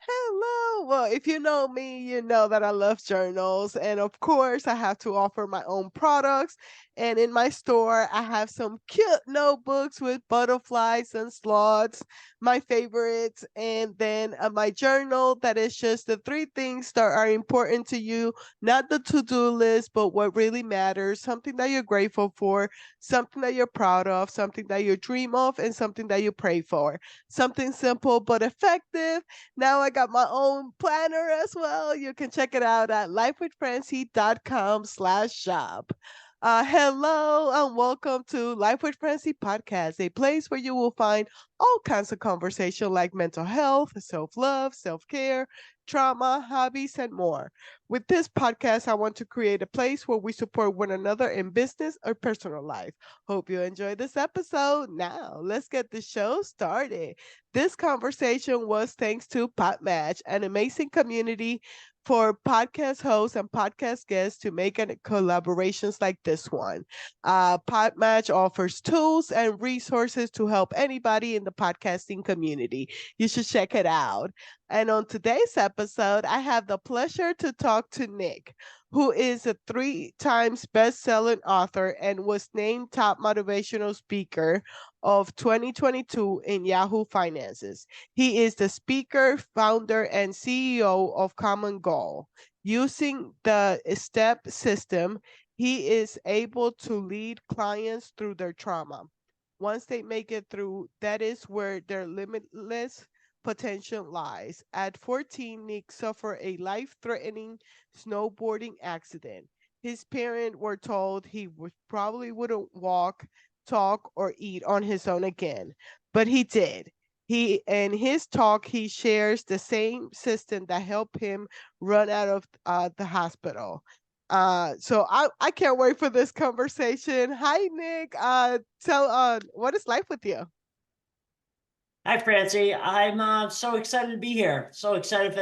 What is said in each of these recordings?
Hello. Well, if you know me, you know that I love journals. And of course, I have to offer my own products. And in my store, I have some cute notebooks with butterflies and sloths, my favorites. And then my journal that is just the three things that are important to you, not the to do list, but what really matters, something that you're grateful for, something that you're proud of, something that you dream of, and something that you pray for. Something simple but effective. Now I got my own planner as well. You can check it out at lifewithfrancy.com/shop. Hello and welcome to Life with Francie podcast, a place where you will find all kinds of conversation like mental health, self-love, self-care, trauma, hobbies, and more. With this podcast, I want to create a place where we support one another in business or personal life. Hope you enjoy this episode. Now, let's get the show started. This conversation was thanks to Podmatch, an amazing community for podcast hosts and podcast guests to make collaborations like this one. Podmatch offers tools and resources to help anybody in the podcasting community. You should check it out. And on today's episode, I have the pleasure to talk to Nick, who is a 3 times best-selling author and was named top motivational speaker of 2022 in Yahoo Finances. He is the speaker, founder, and CEO of Common Goal. Using the STEP system, he is able to lead clients through their trauma. Once they make it through, that is where their limitless potential lies. At 14, Nick suffered a life-threatening snowboarding accident. His parents were told he probably wouldn't walk, talk, or eat on his own again, but he did. He in his talk he shares the same system that helped him run out of the hospital. So I can't wait for this conversation. Hi Nick. Tell what is life with you? Hi, Francie. I'm so excited to be here. So excited for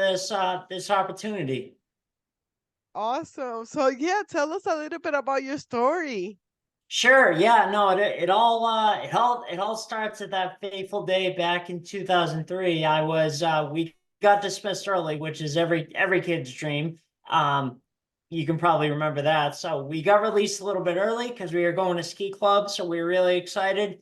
this opportunity. Awesome. So yeah, tell us a little bit about your story. Sure. Yeah. No. It all starts at that fateful day back in 2003. We got dismissed early, which is every kid's dream. Um, you can probably remember that. So we got released a little bit early because we were going to ski club. So we were really excited.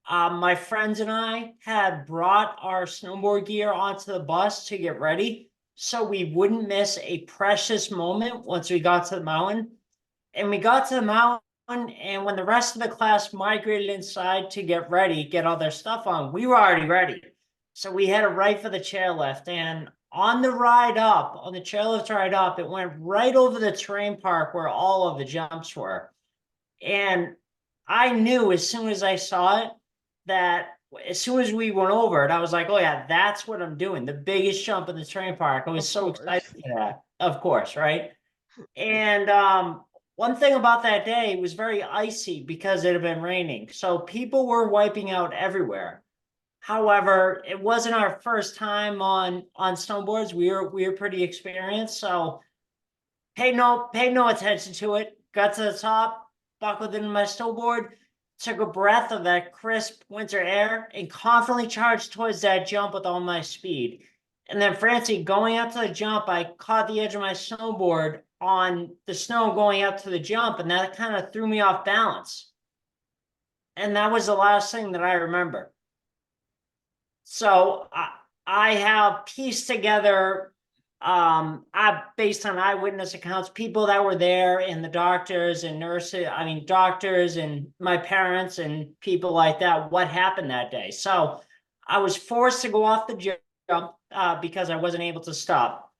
My friends and I had brought our snowboard gear onto the bus to get ready so we wouldn't miss a precious moment once we got to the mountain. And we got to the mountain, and when the rest of the class migrated inside to get ready, get all their stuff on, we were already ready. So we headed right for the chairlift. And on the ride up, on the chairlift ride up, it went right over the terrain park where all of the jumps were. And I knew as soon as I saw it that as soon as we went over it, I was like, oh yeah, that's what I'm doing. The biggest jump in the train park. I was Of so excited course. for that. Of course, right? And one thing about that day was very icy because it had been raining. So people were wiping out everywhere. However, it wasn't our first time on snowboards. We were pretty experienced, so paid no attention to it. Got to the top, buckled into my snowboard, took a breath of that crisp winter air, and confidently charged towards that jump with all my speed. And then, Francie, going up to the jump, I caught the edge of my snowboard on the snow going up to the jump, and that kind of threw me off balance. And that was the last thing that I remember. So I have pieced together, based on eyewitness accounts, people that were there, and the doctors and nurses, I mean, doctors and my parents and people like that, what happened that day. So I was forced to go off the jump because I wasn't able to stop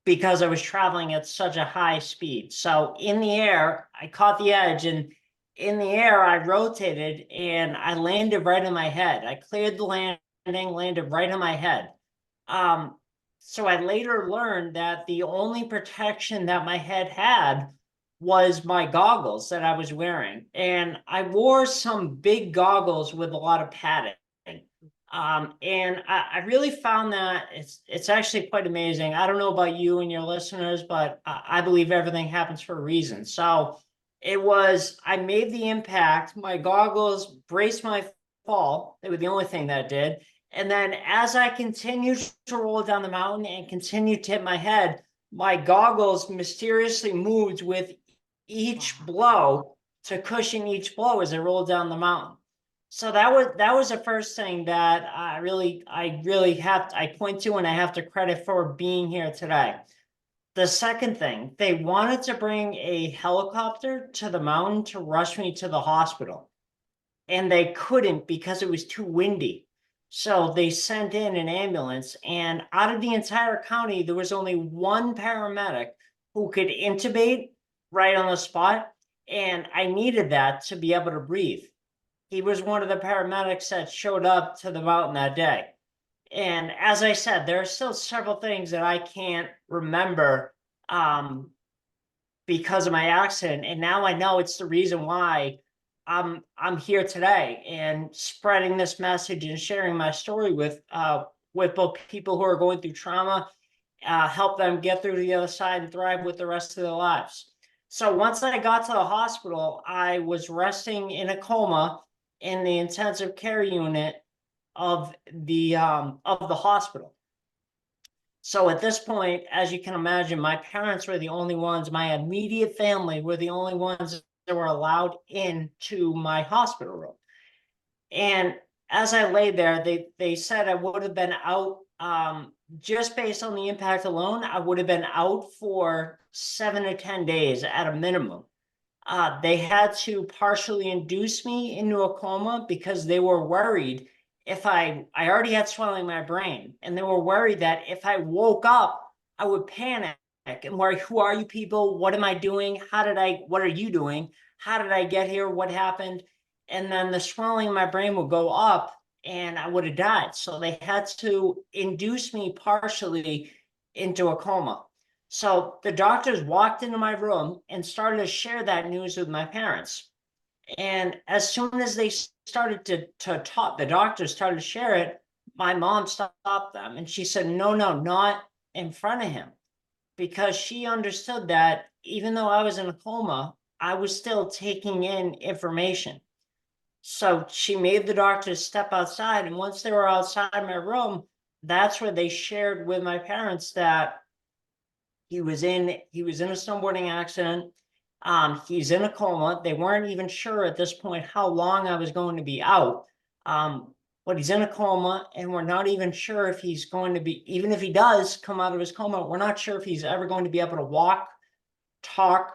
because I was traveling at such a high speed. So in the air, I caught the edge, and in the air, I rotated and I landed right on my head. I cleared the landing, landed right on my head. So I later learned that the only protection that my head had was my goggles that I was wearing. And I wore some big goggles with a lot of padding. And I really found that it's actually quite amazing. I don't know about you and your listeners, but I believe everything happens for a reason. So I made the impact. My goggles braced my fall. They were the only thing that did. And then as I continued to roll down the mountain and continued to hit my head, my goggles mysteriously moved with each blow to cushion each blow as I rolled down the mountain. So that was the first thing that I point to, and I have to credit for being here today. The second thing, they wanted to bring a helicopter to the mountain to rush me to the hospital, and they couldn't because it was too windy. So they sent in an ambulance, and out of the entire county, there was only one paramedic who could intubate right on the spot. And I needed that to be able to breathe. He was one of the paramedics that showed up to the mountain that day. And as I said, there are still several things that I can't remember because of my accident. And now I know it's the reason why I'm here today and spreading this message and sharing my story with both people who are going through trauma, help them get through to the other side and thrive with the rest of their lives. So once I got to the hospital, I was resting in a coma in the intensive care unit of the hospital. So at this point, as you can imagine, my parents were the only ones, my immediate family were the only ones that were allowed into my hospital room. And as I lay there, they said I would have been out, just based on the impact alone, I would have been out for 7 to 10 days at a minimum. They had to partially induce me into a coma because they were worried if I already had swelling in my brain, and they were worried that if I woke up, I would panic and worry, who are you people? What am I doing? What are you doing? How did I get here? What happened? And then the swelling in my brain would go up and I would have died. So they had to induce me partially into a coma. So the doctors walked into my room and started to share that news with my parents. And as soon as they started to talk, the doctors started to share it, my mom stopped them and she said, no, not in front of him. Because she understood that even though I was in a coma, I was still taking in information. So she made the doctors step outside. And once they were outside my room, that's where they shared with my parents that he was in a snowboarding accident. He's in a coma. They weren't even sure at this point how long I was going to be out. But he's in a coma, and we're not even sure if he's going to be, even if he does come out of his coma, we're not sure if he's ever going to be able to walk, talk,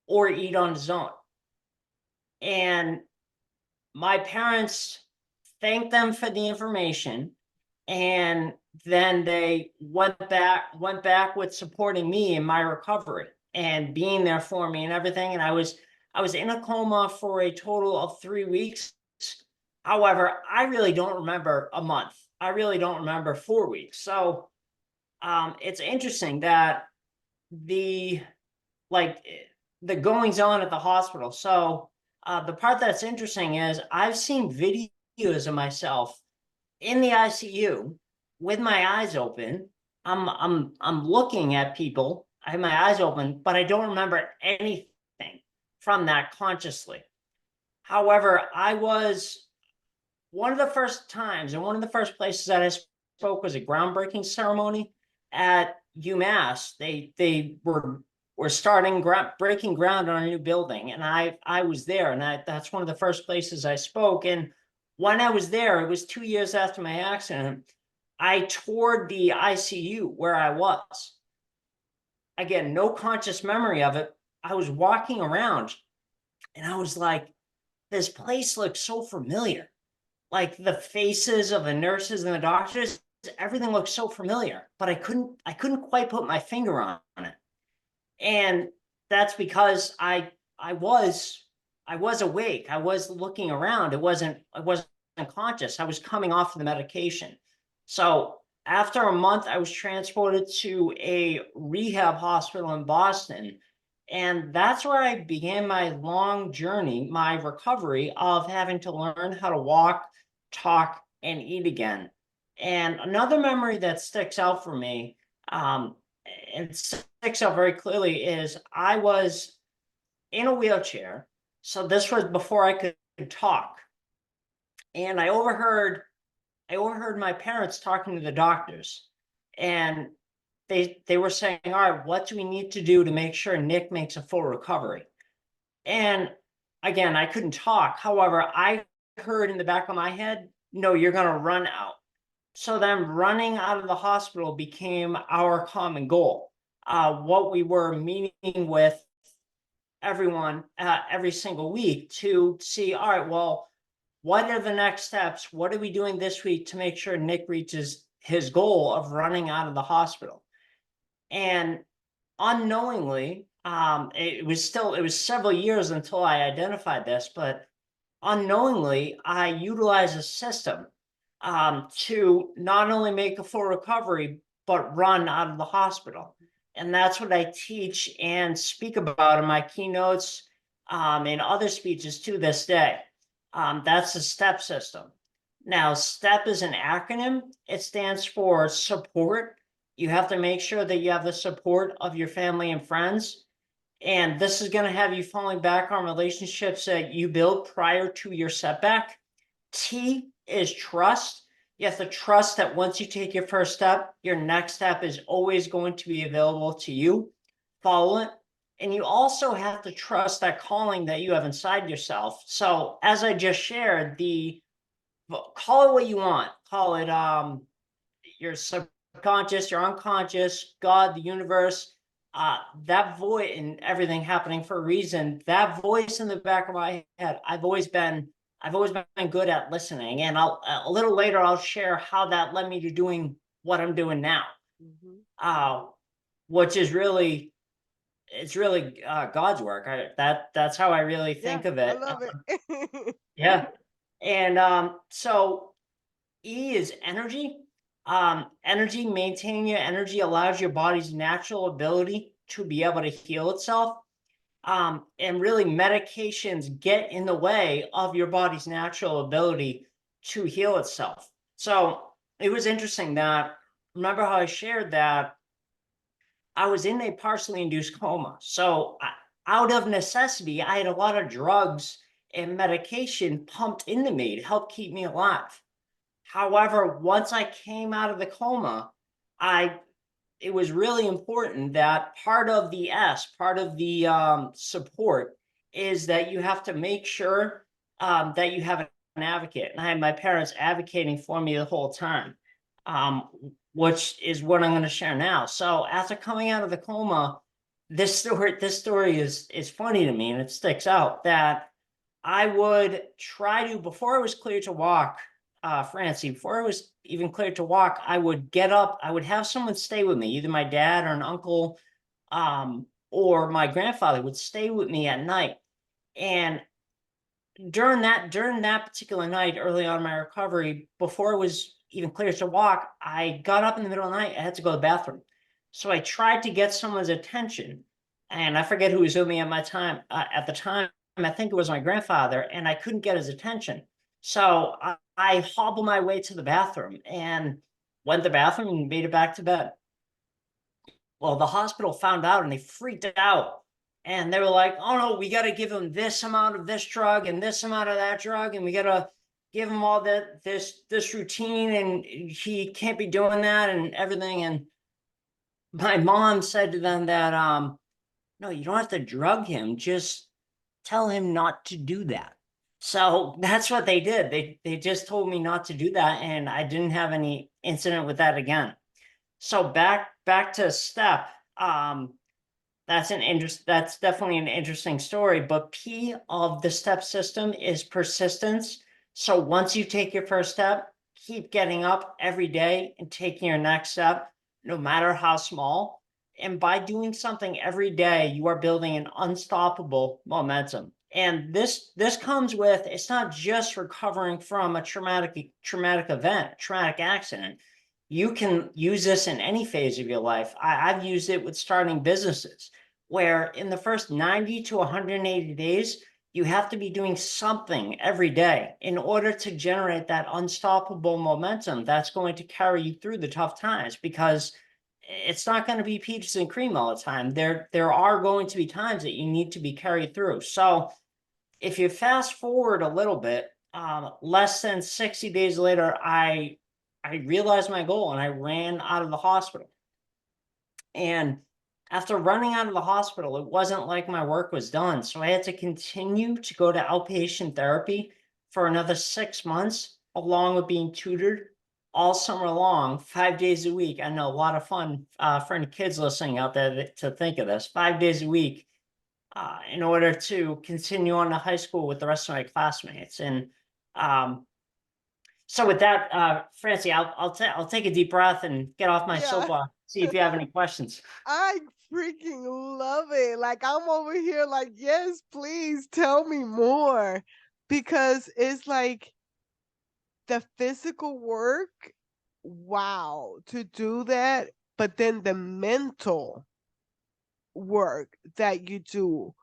or eat on his own. And my parents thanked them for the information, and then they went back with supporting me in my recovery and being there for me and everything. And I was in a coma for a total of 3 weeks. However, I really don't remember a month. I really don't remember 4 weeks. So it's interesting that the like the goings on at the hospital. So the part that's interesting is I've seen videos of myself in the ICU with my eyes open. I'm looking at people. I have my eyes open, but I don't remember anything from that consciously. However, I was one of the first times and one of the first places that I spoke was a groundbreaking ceremony at UMass. They were starting breaking ground on a new building, and I was there, and that's one of the first places I spoke. And when I was there, it was 2 years after my accident. I toured the ICU where I was. Again, no conscious memory of it. I was walking around, and I was like, this place looks so familiar. Like the faces of the nurses and the doctors, everything looked so familiar, but I couldn't quite put my finger on it. And that's because I was awake. I was looking around. I wasn't conscious. I was coming off of the medication. So after a month, I was transported to a rehab hospital in Boston. And that's where I began my long journey, my recovery of having to learn how to walk, talk, and eat again. And another memory that sticks out for me, and sticks out very clearly, is I was in a wheelchair. So this was before I could talk. And I overheard I overheard my parents talking to the doctors, and they were saying, all right, what do we need to do to make sure Nick makes a full recovery? And again, I couldn't talk. However, I heard in the back of my head, no, you're going to run out. So then running out of the hospital became our common goal. What we were meeting with everyone every single week to see, all right, well, what are the next steps? What are we doing this week to make sure Nick reaches his goal of running out of the hospital? And unknowingly, it was several years until I identified this, but unknowingly, I utilize a system to not only make a full recovery, but run out of the hospital. And that's what I teach and speak about in my keynotes, and other speeches to this day. That's the STEP system. Now, STEP is an acronym. It stands for support. You have to make sure that you have the support of your family and friends. And this is going to have you falling back on relationships that you built prior to your setback. T is trust. You have to trust that once you take your first step, your next step is always going to be available to you. Follow it. And you also have to trust that calling that you have inside yourself. So as I just shared, call it what you want. Call it your subconscious, your unconscious, God, the universe, that voice and everything happening for a reason. That voice in the back of my head, I've always been good at listening. And a little later I'll share how that led me to doing what I'm doing now. Mm-hmm. Uh, which is really it's really God's work. That's how I really Yeah, think of I it. love it. Yeah. And so E is energy. Energy, maintaining your energy allows your body's natural ability to be able to heal itself. And really, medications get in the way of your body's natural ability to heal itself. So it was interesting that, remember how I shared that I was in a partially induced coma. So out of necessity, I had a lot of drugs and medication pumped into me to help keep me alive. However, once I came out of the coma, I it was really important that part of the support is that you have to make sure that you have an advocate. And I had my parents advocating for me the whole time, um, which is what I'm going to share now. So after coming out of the coma, this story is funny to me, and it sticks out that I would try to, before I was cleared to walk, Francie, before I was even cleared to walk, I would get up, I would have someone stay with me, either my dad or an uncle, or my grandfather would stay with me at night. And during that particular night, early on in my recovery, before I was even cleared to walk, I got up in the middle of the night. I had to go to the bathroom. So I tried to get someone's attention. And I forget who was with me at the time. I think it was my grandfather, and I couldn't get his attention. So I hobbled my way to the bathroom and went to the bathroom and made it back to bed. Well, the hospital found out and they freaked out. And they were like, oh no, we got to give him this amount of this drug and this amount of that drug. And we got to give him all this routine. And he can't be doing that and everything. And my mom said to them that, no, you don't have to drug him. Just tell him not to do that. So that's what they did. They just told me not to do that. And I didn't have any incident with that again. So back to step. That's definitely an interesting story. But P of the step system is persistence. So once you take your first step, keep getting up every day and taking your next step, no matter how small. And by doing something every day, you are building an unstoppable momentum. And this comes with, it's not just recovering from a traumatic event, traumatic accident. You can use this in any phase of your life. I've used it with starting businesses, where in the first 90 to 180 days, you have to be doing something every day in order to generate that unstoppable momentum that's going to carry you through the tough times, because it's not going to be peaches and cream all the time. There are going to be times that you need to be carried through. So if you fast forward a little bit, less than 60 days later, I realized my goal and I ran out of the hospital. And after running out of the hospital, it wasn't like my work was done. So I had to continue to go to outpatient therapy for another 6 months, along with being tutored all summer long, 5 days a week. I know a lot of fun for any kids listening out there to think of this 5 days a week in order to continue on to high school with the rest of my classmates. And um, so with that, Francie, I'll take a deep breath and get off my Yeah. soapbox. See if you have any questions. I freaking love it. Like I'm over here like, yes, please tell me more. Because it's like the physical work, wow, to do that, but then the mental work that you do.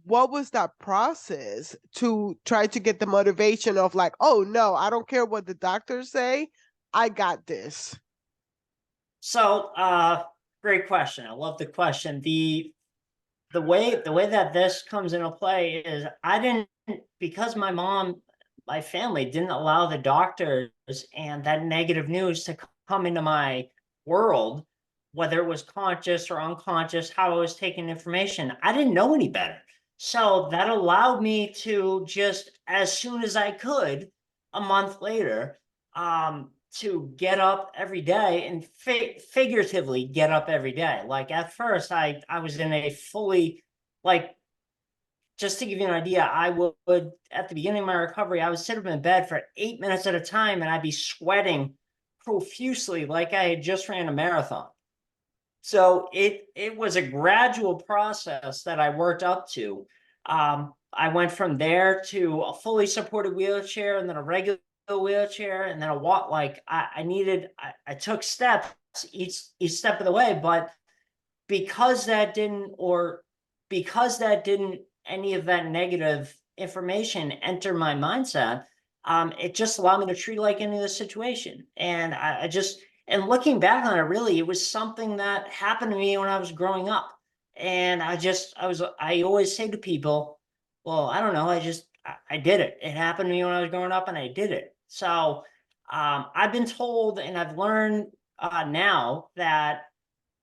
What was that process to try to get the motivation of like, oh no, I don't care what the doctors say, I got this. So, great question. I love the question. The way that this comes into play is I didn't, because my family didn't allow the doctors and that negative news to come into my world, whether it was conscious or unconscious, how I was taking information. I didn't know any better. So that allowed me to just, as soon as I could, a month later, to get up every day and figuratively get up every day. Like at first, I was in a fully, like, just to give you an idea, I would at the beginning of my recovery, I would sit up in bed for 8 minutes at a time, and I'd be sweating profusely like I had just ran a marathon. So it was a gradual process that I worked up to. I went from there to a fully supported wheelchair, and then a regular wheelchair, and then a walk. Like I took steps each step of the way, but because that didn't, or because that didn't, any of that negative information enter my mindset, it just allowed me to treat it like any other situation. And I just, and looking back on it, really, it was something that happened to me when I was growing up. And I always say to people, well, I don't know, I did it. It happened to me when I was growing up and I did it. So I've been told and I've learned now that,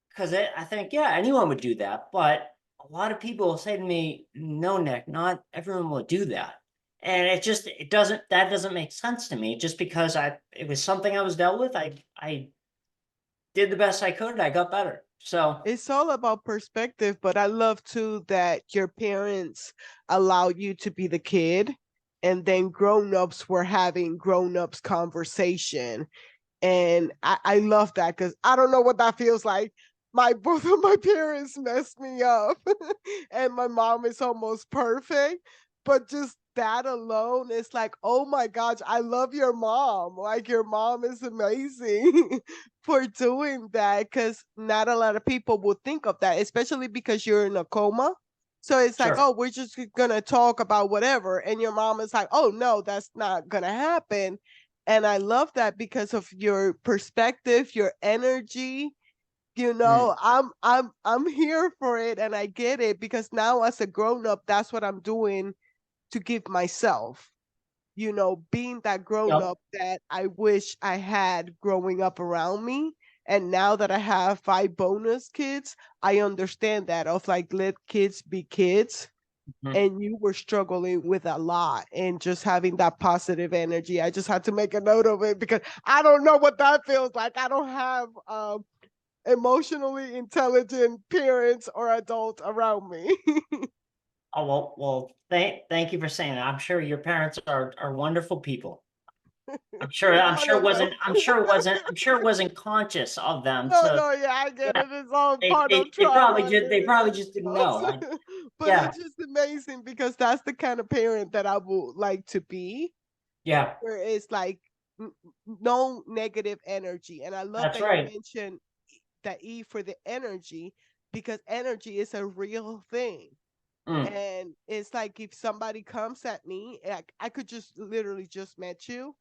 because I think, yeah, anyone would do that. But a lot of people will say to me, no, Nick, not everyone will do that. And that doesn't make sense to me, just because it was something I was dealt with. I did the best I could and I got better. So, It's all about perspective, but I love too that your parents allow you to be the kid and then grown-ups were having grown-ups conversation. And I love that because I don't know what that feels like. My both of my parents messed me up, and my mom is almost perfect. But just that alone is like, oh my gosh, I love your mom. Like your mom is amazing for doing that because not a lot of people will think of that, especially because you're in a coma. So it's like, sure. oh, we're just gonna talk about whatever, and your mom is like, oh no, that's not gonna happen. And I love that because of your perspective, your energy. Mm. I'm here for it and I get it because now as a grown up, that's what I'm doing to give myself. Being that grown Yep. up that I wish I had growing up around me. And now that I have 5 bonus kids, I understand that of like let kids be kids, Mhm. and you were struggling with a lot and just having that positive energy. I just had to make a note of it because I don't know what that feels like. I don't have emotionally intelligent parents or adults around me. Oh, well, thank you for saying that. I'm sure your parents are wonderful people. One of them. I'm sure it wasn't conscious of them No, to, no, yeah, I get yeah, it. It's all part of trauma. they probably just didn't know. But Yeah, it's just amazing because that's the kind of parent that I would like to be, yeah, where it's like no negative energy. And I love that's that you right. mentioned that E for the energy because energy is a real thing. Mm. And it's like if somebody comes at me, I could just literally just met you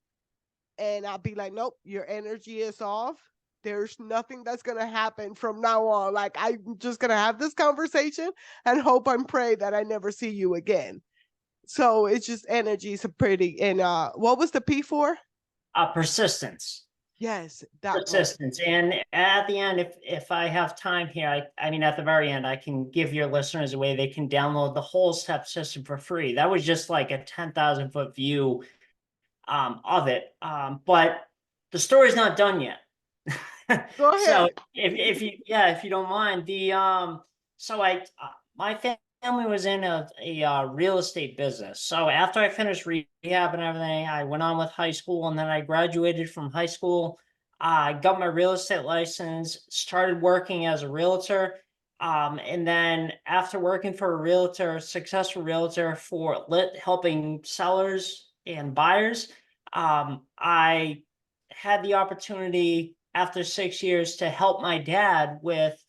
and I'll be like, nope, your energy is off. There's nothing that's going to happen from now on. Like, I'm just going to have this conversation and hope and pray that I never see you again. So it's just energy. It's a pretty and what was the P for? Persistence. Yes, that word. Persistence. And at the end, if I have time here, I mean at the very end, I can give your listeners a way they can download the whole step system for free. That was just like a 10,000 foot view of it. But the story's not done yet. Go So ahead. if you, yeah, if you don't mind, the so I my family was in a real estate business. So after I finished rehab and everything, I went on with high school, and then I graduated from high school. I got my real estate license, started working as a realtor. And then after working for a realtor, successful realtor for helping sellers and buyers, I had the opportunity after 6 years to help my dad with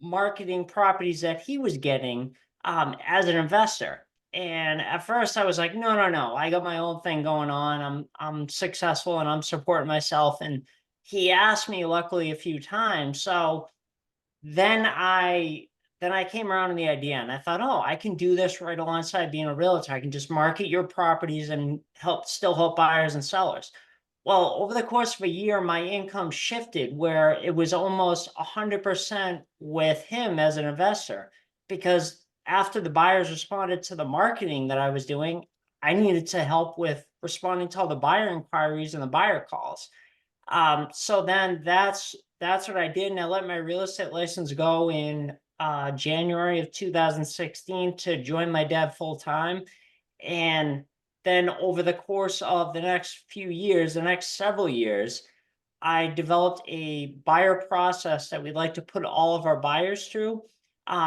marketing properties that he was getting as an investor. And at first I was like, no, no, no, I got my own thing going on. I'm successful and I'm supporting myself. And he asked me luckily a few times. So then I came around to the idea and I thought, oh, I can do this right alongside being a realtor. I can just market your properties and still help buyers and sellers. Well, over the course of a year, my income shifted where it was almost 100% with him as an investor, because after the buyers responded to the marketing that I was doing, I needed to help with responding to all the buyer inquiries and the buyer calls. So then that's what I did, and I let my real estate license go in January of 2016 to join my dad full time. And then over the course of the next few years, the next several years, I developed a buyer process that we'd like to put all of our buyers through,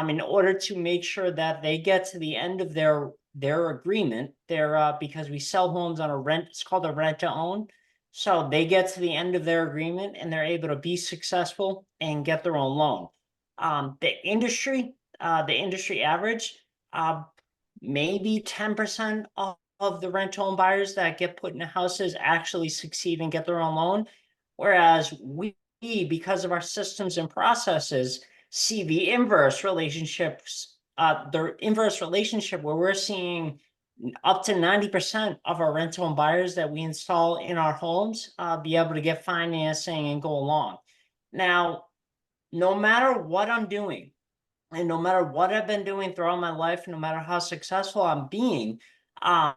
in order to make sure that they get to the end of their agreement. Because we sell homes on a rent, it's called a rent to own. So they get to the end of their agreement and they're able to be successful and get their own loan. The industry average, uh, maybe 10% of the rent to own buyers that get put into houses actually succeed and get their own loan. Whereas we, because of our systems and processes, see the inverse relationships, the inverse relationship where we're seeing up to 90% of our rental home buyers that we install in our homes be able to get financing and go along. Now, no matter what I'm doing, and no matter what I've been doing throughout my life, no matter how successful I'm being, um,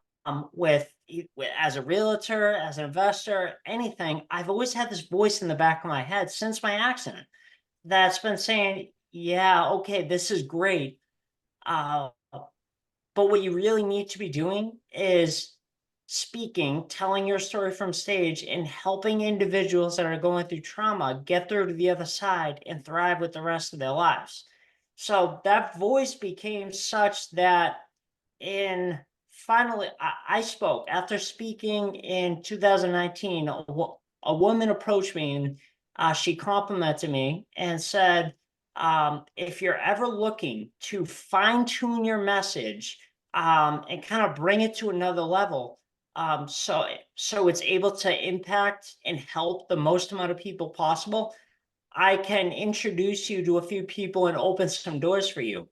as a realtor, as an investor, anything, I've always had this voice in the back of my head since my accident that's been saying, "Yeah, okay, this is great, uh, but what you really need to be doing is speaking, telling your story from stage, and helping individuals that are going through trauma get through to the other side and thrive with the rest of their lives." So that voice became such that in finally, I spoke after speaking in 2019. A woman approached me and she complimented me and said, if you're ever looking to fine tune your message, and kind of bring it to another level, so it's able to impact and help the most amount of people possible, I can introduce you to a few people and open some doors for you.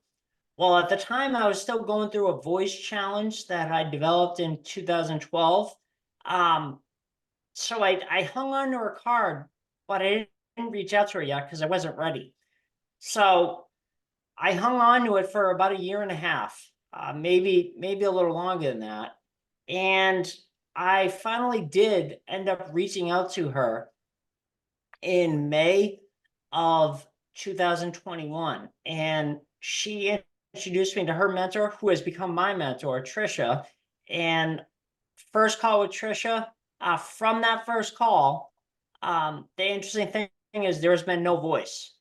Well, at the time, I was still going through a voice challenge that I developed in 2012. Um, so I hung on to her card, but I didn't reach out to her yet because I wasn't ready. So I hung on to it for about a year and a half, maybe a little longer than that. And I finally did end up reaching out to her in May of 2021. And she introduced me to her mentor, who has become my mentor, Trisha. And first call with Trisha, from that first call, the interesting thing is there's been no voice.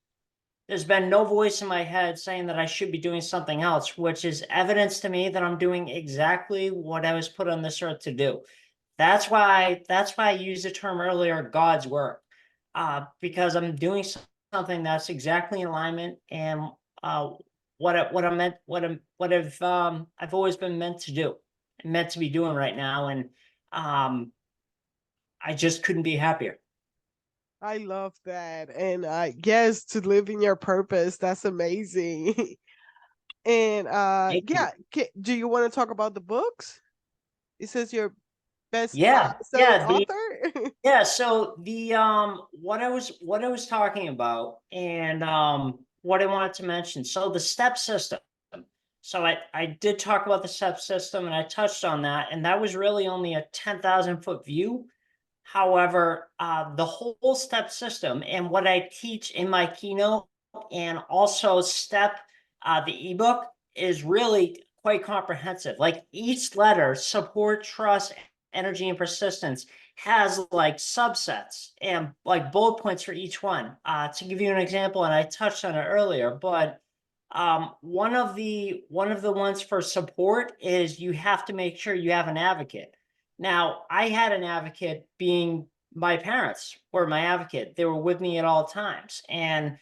There's been no voice in my head saying that I should be doing something else, which is evidence to me that I'm doing exactly what I was put on this earth to do. That's why I used the term earlier, God's work, because I'm doing something that's exactly in alignment and what I'm meant, I've always been meant to do, meant to be doing right now, and um, I just couldn't be happier. I love that. And yes, to live in your purpose, that's amazing. And Thank you. yeah, do you want to talk about the books? It says your best Yeah, selling yeah, author. yeah, so the what I was talking about and what I wanted to mention. So the step system. So I did talk about the step system and I touched on that, and that was really only a 10,000 foot view. However, the whole step system and what I teach in my keynote and also step the ebook is really quite comprehensive. Like each letter, support, trust, energy, and persistence, has like subsets and like bullet points for each one. To give you an example, and I touched on it earlier, but one of the ones for support is you have to make sure you have an advocate. Now, I had an advocate, being my parents were my advocate. They were with me at all times. And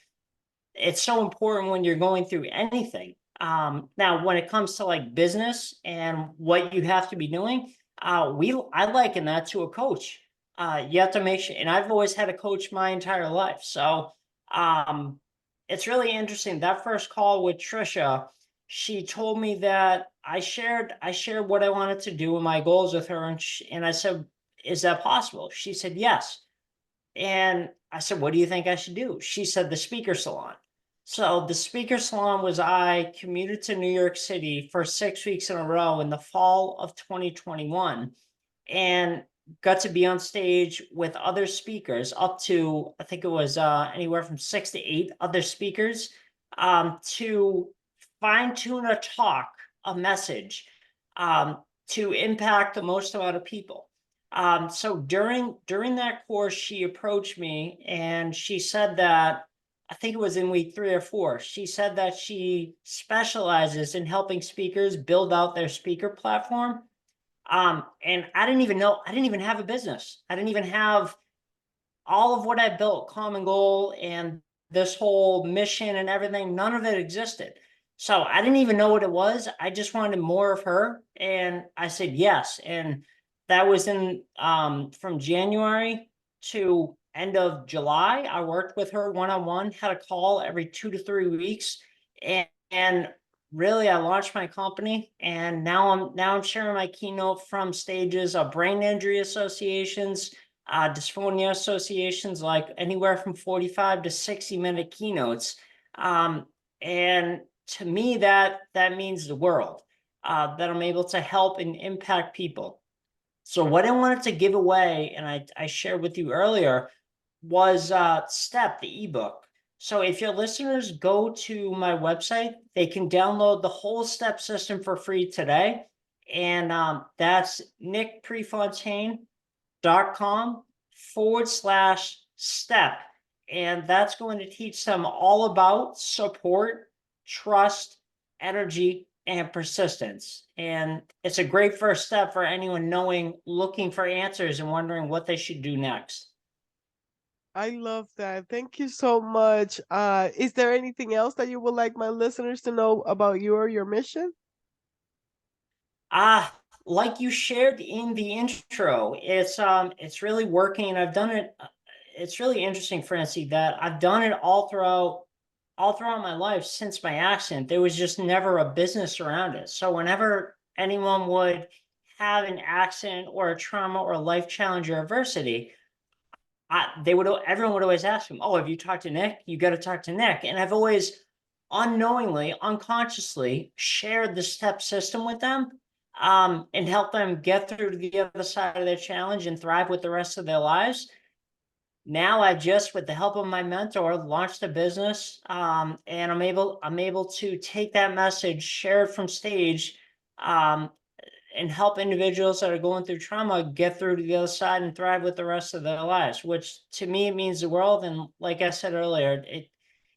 it's so important when you're going through anything. Now, when it comes to like business and what you have to be doing, I liken that to a coach. You have to make sure, and I've always had a coach my entire life. So um, it's really interesting. That first call with Trisha, she told me that I shared what I wanted to do and my goals with her, and I said, "Is that possible?" She said, "Yes." And I said, "What do you think I should do?" She said, "The speaker salon." So the speaker salon was, I commuted to New York City for 6 weeks in a row in the fall of 2021 and got to be on stage with other speakers, up to, I think it was anywhere from 6 to 8 other speakers, to fine tune a talk, a message, to impact the most amount of people. So during that course, she approached me and she said that, I think it was in week 3 or 4, she said that she specializes in helping speakers build out their speaker platform. And I didn't even know, I didn't even have a business. I didn't even have all of what I built, Common Goal and this whole mission and everything. None of it existed. So I didn't even know what it was. I just wanted more of her. And I said yes. And that was in from January to end of July. I worked with her one-on-one, had a call every 2 to 3 weeks. And really, I launched my company, and now I'm sharing my keynote from stages of brain injury associations, dysphonia associations, like anywhere from 45 to 60-minute keynotes. Um, and to me, that means the world, that I'm able to help and impact people. So what I wanted to give away, and I shared with you earlier, was Step, the ebook. So if your listeners go to my website, they can download the whole Step system for free today. And that's nickprefontaine.com/step. And that's going to teach them all about support, trust, energy, and persistence. And it's a great first step for anyone looking for answers and wondering what they should do next. I love that. Thank you so much. Is there anything else that you would like my listeners to know about you or your mission? Like you shared in the intro, it's really working. I've done it. It's really interesting, Francie, that I've done it all throughout my life since my accident. There was just never a business around it. So whenever anyone would have an accident or a trauma or a life challenge or adversity, everyone would always ask him, "Oh, have you talked to Nick? You got to talk to Nick." And I've always unknowingly, unconsciously shared the step system with them, and help them get through to the other side of their challenge and thrive with the rest of their lives. Now I just, with the help of my mentor, launched a business, and I'm able to take that message, share it from stage, um, and help individuals that are going through trauma get through to the other side and thrive with the rest of their lives, which to me means the world. And like I said earlier,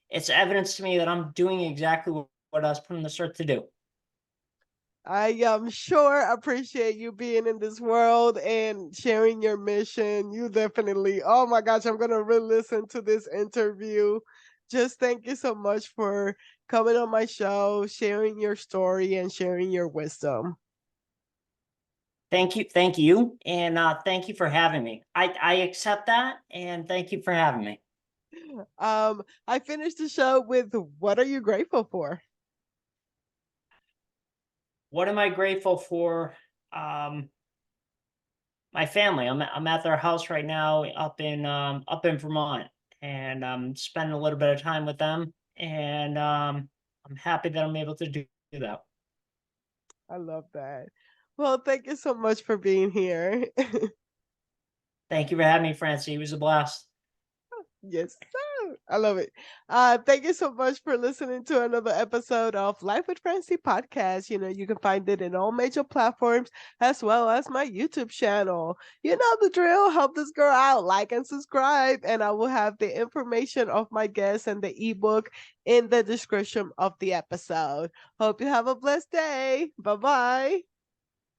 it's evidence to me that I'm doing exactly what I was put on this earth to do. I am sure appreciate you being in this world and sharing your mission. You definitely, oh my gosh, I'm going to re listen to this interview. Just thank you so much for coming on my show, sharing your story, and sharing your wisdom. Thank you, and thank you for having me. I accept that, and thank you for having me. I finished the show with what are you grateful for? What am I grateful for? Um, my family. I'm at their house right now up in Vermont, and I'm spending a little bit of time with them, and I'm happy that I'm able to do that. I love that. Well, thank you so much for being here. Thank you for having me, Francie. It was a blast. Yes, sir. I love it. Thank you so much for listening to another episode of Life with Francie podcast. You can find it in all major platforms as well as my YouTube channel. You know the drill. Help this girl out. Like and subscribe. And I will have the information of my guests and the ebook in the description of the episode. Hope you have a blessed day. Bye bye.